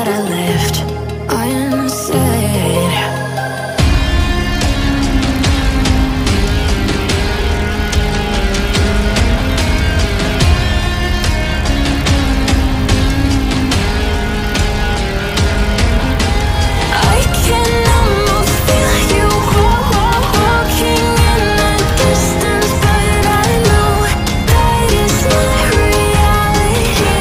that I left unsaid. I can almost feel you walking in the distance, but I know that is not reality.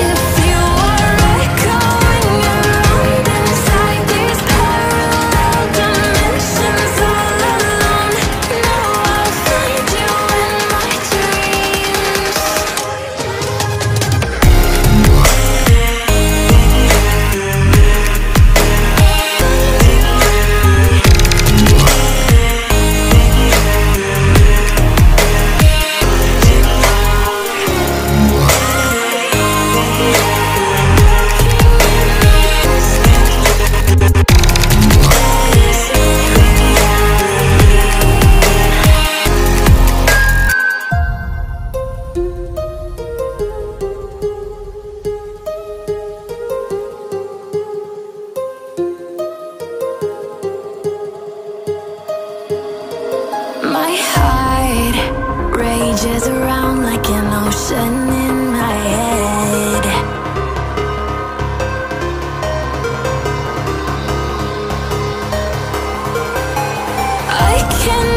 If you are echoing around inside these parallel dimensions all alone, now I'll find you in my dreams. My heart rages around like an ocean in my head. I can